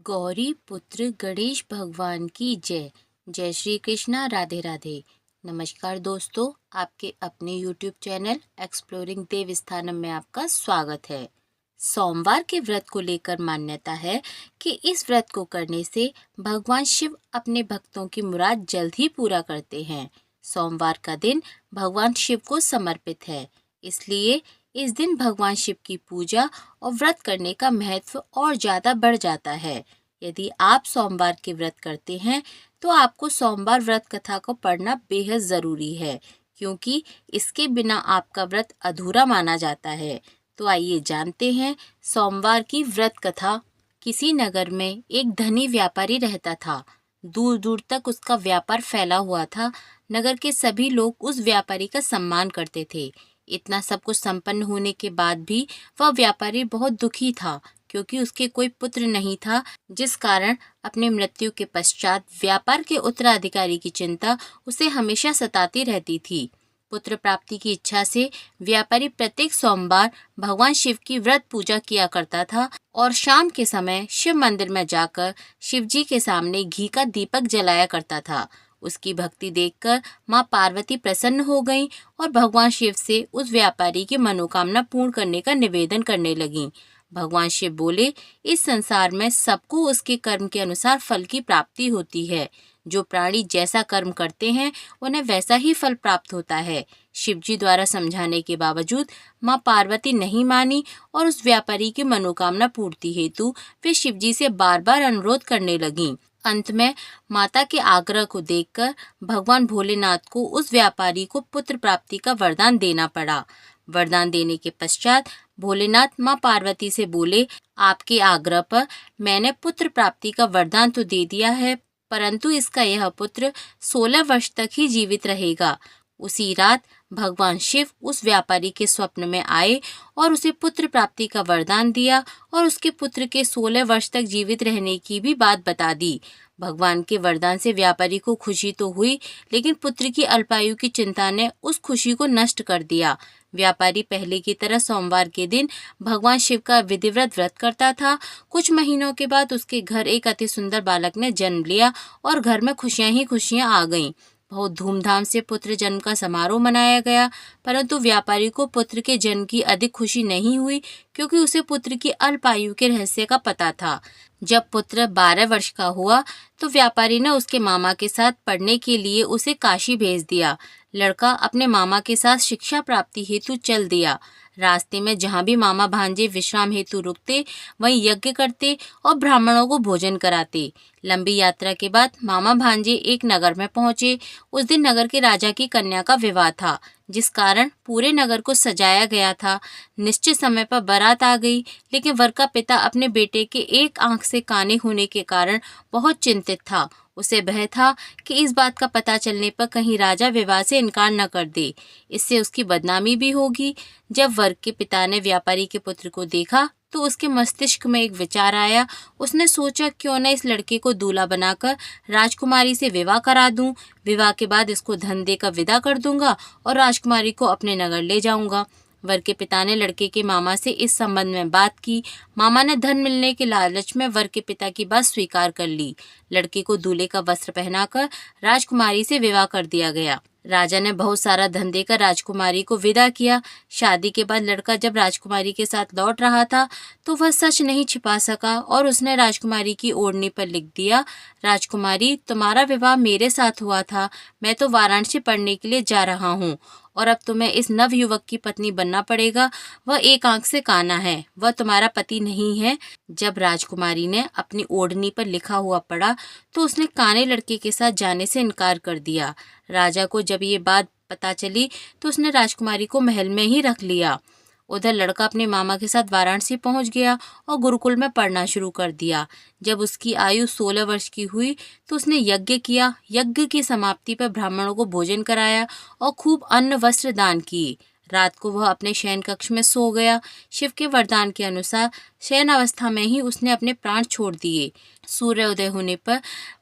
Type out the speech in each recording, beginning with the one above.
गौरी पुत्र गणेश भगवान की जय। जय श्री कृष्णा, राधे राधे। नमस्कार दोस्तों, आपके अपने YouTube चैनल एक्सप्लोरिंग देव स्थानम में आपका स्वागत है। सोमवार के व्रत को लेकर मान्यता है कि इस व्रत को करने से भगवान शिव अपने भक्तों की मुराद जल्द ही पूरा करते हैं। सोमवार का दिन भगवान शिव को समर्पित है, इसलिए इस दिन भगवान शिव की पूजा और व्रत करने का महत्व और ज़्यादा बढ़ जाता है। यदि आप सोमवार के व्रत करते हैं तो आपको सोमवार व्रत कथा को पढ़ना बेहद ज़रूरी है, क्योंकि इसके बिना आपका व्रत अधूरा माना जाता है। तो आइए जानते हैं सोमवार की व्रत कथा। किसी नगर में एक धनी व्यापारी रहता था। दूर दूर तक उसका व्यापार फैला हुआ था। नगर के सभी लोग उस व्यापारी का सम्मान करते थे। इतना सब कुछ संपन्न होने के बाद भी वह व्यापारी बहुत दुखी था, क्योंकि उसके कोई पुत्र नहीं था, जिस कारण अपनी मृत्यु के पश्चात व्यापार के उत्तराधिकारी की चिंता उसे हमेशा सताती रहती थी। पुत्र प्राप्ति की इच्छा से व्यापारी प्रत्येक सोमवार भगवान शिव की व्रत पूजा किया करता था और शाम के समय शिव मंदिर में जाकर शिव जी के सामने घी का दीपक जलाया करता था। उसकी भक्ति देखकर माँ पार्वती प्रसन्न हो गईं और भगवान शिव से उस व्यापारी की मनोकामना पूर्ण करने का निवेदन करने लगीं। भगवान शिव बोले, इस संसार में सबको उसके कर्म के अनुसार फल की प्राप्ति होती है। जो प्राणी जैसा कर्म करते हैं उन्हें वैसा ही फल प्राप्त होता है। शिवजी द्वारा समझाने के बावजूद माँ पार्वती नहीं मानी और उस व्यापारी की मनोकामना पूर्ति हेतु वे शिवजी से बार बार अनुरोध करने लगीं। अंत में माता के आग्रह को देखकर भगवान भोलेनाथ को उस व्यापारी को पुत्र प्राप्ति का वरदान देना पड़ा। वरदान देने के पश्चात भोलेनाथ माँ पार्वती से बोले, आपके आग्रह पर मैंने पुत्र प्राप्ति का वरदान तो दे दिया है, परंतु इसका यह पुत्र 16 वर्ष तक ही जीवित रहेगा। उसी रात भगवान शिव उस व्यापारी के स्वप्न में आए और उसे पुत्र प्राप्ति का वरदान दिया और उसके पुत्र के 16 वर्ष तक जीवित रहने की भी बात बता दी। भगवान के वरदान से व्यापारी को खुशी तो हुई, लेकिन पुत्र की अल्पायु की चिंता ने उस खुशी को नष्ट कर दिया। व्यापारी पहले की तरह सोमवार के दिन भगवान शिव का विधिवत व्रत करता था। कुछ महीनों के बाद उसके घर एक अति सुंदर बालक ने जन्म लिया और घर में खुशियां ही खुशियां आ गईं। बहुत धूमधाम से पुत्र जन्म का समारोह मनाया गया, परंतु व्यापारी को पुत्र के जन्म की अधिक खुशी नहीं हुई, क्योंकि उसे पुत्र की अल्पायु के रहस्य का पता था। जब पुत्र 12 वर्ष का हुआ तो व्यापारी ने उसके मामा के साथ पढ़ने के लिए उसे काशी भेज दिया। लड़का अपने मामा के साथ शिक्षा प्राप्ति हेतु चल दिया। रास्ते में जहाँ भी मामा भांजे विश्राम हेतु रुकते, वहीं यज्ञ करते और ब्राह्मणों को भोजन कराते। लंबी यात्रा के बाद मामा भांजे एक नगर में पहुंचे। उस दिन नगर के राजा की कन्या का विवाह था, जिस कारण पूरे नगर को सजाया गया था। निश्चित समय पर बारात आ गई, लेकिन वर का पिता अपने बेटे के एक आंख से काने होने के कारण बहुत चिंतित था। उसे भय था कि इस बात का पता चलने पर कहीं राजा विवाह से इनकार न कर दे, इससे उसकी बदनामी भी होगी। जब वर के पिता ने व्यापारी के पुत्र को देखा तो उसके मस्तिष्क में एक विचार आया। उसने सोचा, क्यों न इस लड़के को दूल्हा बनाकर राजकुमारी से विवाह करा दूं। विवाह के बाद इसको धन देकर विदा कर दूंगा और राजकुमारी को अपने नगर ले जाऊंगा। वर के पिता ने लड़के के मामा से इस संबंध में बात की। मामा ने धन मिलने के लालच में वर के पिता की बात स्वीकार कर ली। लड़के को दूल्हे का वस्त्र पहनाकर राजकुमारी से विवाह कर दिया गया। राजा ने बहुत सारा धन देकर राजकुमारी को विदा किया। शादी के बाद लड़का जब राजकुमारी के साथ लौट रहा था तो वह सच नहीं छिपा सका और उसने राजकुमारी की ओढ़नी पर लिख दिया, राजकुमारी, तुम्हारा विवाह मेरे साथ हुआ था। मैं तो वाराणसी पढ़ने के लिए जा रहा हूँ और अब तुम्हें इस नव युवक की पत्नी बनना पड़ेगा। वह एक आंख से काना है, वह तुम्हारा पति नहीं है। जब राजकुमारी ने अपनी ओढ़नी पर लिखा हुआ पढ़ा तो उसने काने लड़के के साथ जाने से इनकार कर दिया। राजा को जब ये बात पता चली तो उसने राजकुमारी को महल में ही रख लिया। उधर लड़का अपने मामा के साथ वाराणसी पहुंच गया और गुरुकुल में पढ़ना शुरू कर दिया। जब उसकी आयु 16 वर्ष की हुई तो उसने यज्ञ किया। यज्ञ की समाप्ति पर ब्राह्मणों को भोजन कराया और खूब अन्न वस्त्र दान किए। रात को वह अपने शयन कक्ष में सो गया। शिव के वरदान के अनुसार शयन अवस्था में ही उसने अपने प्राण छोड़ दिए। सूर्योदय होने पर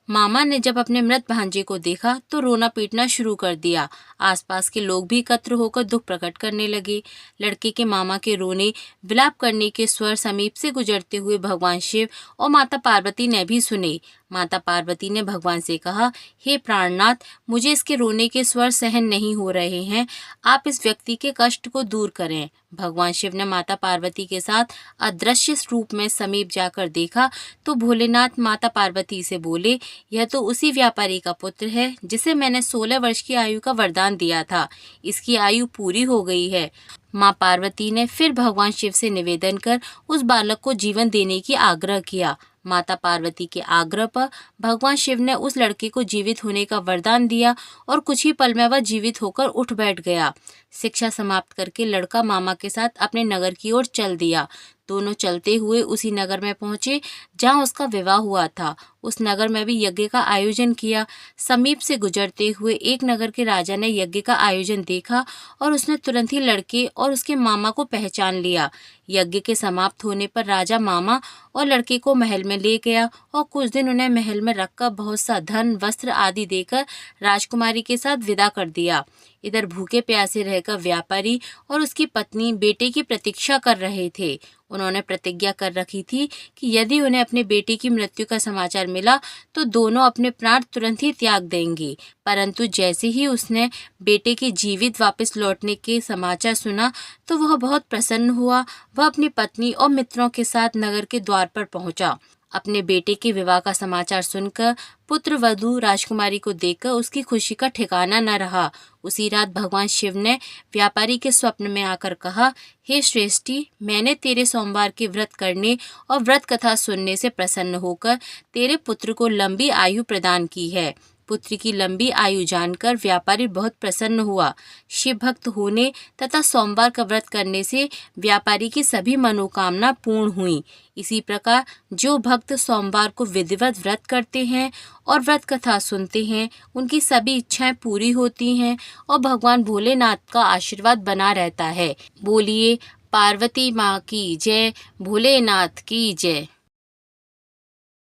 मामा ने जब अपने मृत भांजे को देखा तो रोना पीटना शुरू कर दिया। आसपास के लोग भी एकत्र होकर दुख प्रकट करने लगे। लड़के के मामा के रोने विलाप करने के स्वर समीप से गुजरते हुए भगवान शिव और माता पार्वती ने भी सुने। माता पार्वती ने भगवान से कहा, हे प्राणनाथ, मुझे इसके रोने के स्वर सहन नहीं हो रहे हैं, आप इस व्यक्ति के कष्ट को दूर करें। भगवान शिव ने माता पार्वती के साथ अदृश्य रूप में समीप जाकर देखा तो भोलेनाथ माता पार्वती से बोले, यह तो उसी व्यापारी का पुत्र है जिसे मैंने 16 वर्ष की आयु का वरदान दिया था। इसकी आयु पूरी हो गई है। माँ पार्वती ने फिर भगवान शिव से निवेदन कर उस बालक को जीवन देने की आग्रह किया। माता पार्वती के आग्रह पर भगवान शिव ने उस लड़के को जीवित होने का वरदान दिया और कुछ ही पल में वह जीवित होकर उठ बैठ गया। शिक्षा समाप्त करके लड़का मामा के साथ अपने नगर की ओर चल दिया। दोनों चलते हुए उसी नगर में पहुंचे जहां उसका विवाह हुआ था। उस नगर में भी यज्ञ का आयोजन किया। समीप से गुजरते हुए एक नगर के राजा ने यज्ञ का आयोजन देखा और उसने तुरंत ही लड़के और उसके मामा को पहचान लिया। यज्ञ के समाप्त होने पर राजा मामा और लड़के को महल में ले गया और कुछ दिन उन्हें महल में रखकर बहुत सा धन, वस्त्र आदि देकर राजकुमारी के साथ विदा कर दिया। इधर भूखे प्यासे रहकर व्यापारी और उसकी पत्नी बेटे की प्रतीक्षा कर रहे थे। उन्होंने प्रतिज्ञा कर रखी थी कि यदि उन्हें अपने बेटे की मृत्यु का समाचार मिला तो दोनों अपने प्राण तुरंत ही त्याग देंगे। परंतु जैसे ही उसने बेटे के जीवित वापस लौटने के समाचार सुना तो वह बहुत प्रसन्न हुआ। वह अपनी पत्नी और मित्रों के साथ नगर के द्वार पर पहुंचा। अपने बेटे के विवाह का समाचार सुनकर पुत्र वधू राजकुमारी को देखकर उसकी खुशी का ठिकाना न रहा। उसी रात भगवान शिव ने व्यापारी के स्वप्न में आकर कहा, हे श्रेष्ठी, मैंने तेरे सोमवार के व्रत करने और व्रत कथा सुनने से प्रसन्न होकर तेरे पुत्र को लंबी आयु प्रदान की है। पुत्र की लंबी आयु जानकर व्यापारी बहुत प्रसन्न हुआ। शिव भक्त होने तथा सोमवार का व्रत करने से व्यापारी की सभी मनोकामना पूर्ण हुई। इसी प्रकार जो भक्त सोमवार को विधिवत व्रत करते हैं और व्रत कथा सुनते हैं, उनकी सभी इच्छाएं पूरी होती हैं और भगवान भोलेनाथ का आशीर्वाद बना रहता है। बोलिए पार्वती माँ की जय, भोलेनाथ की जय।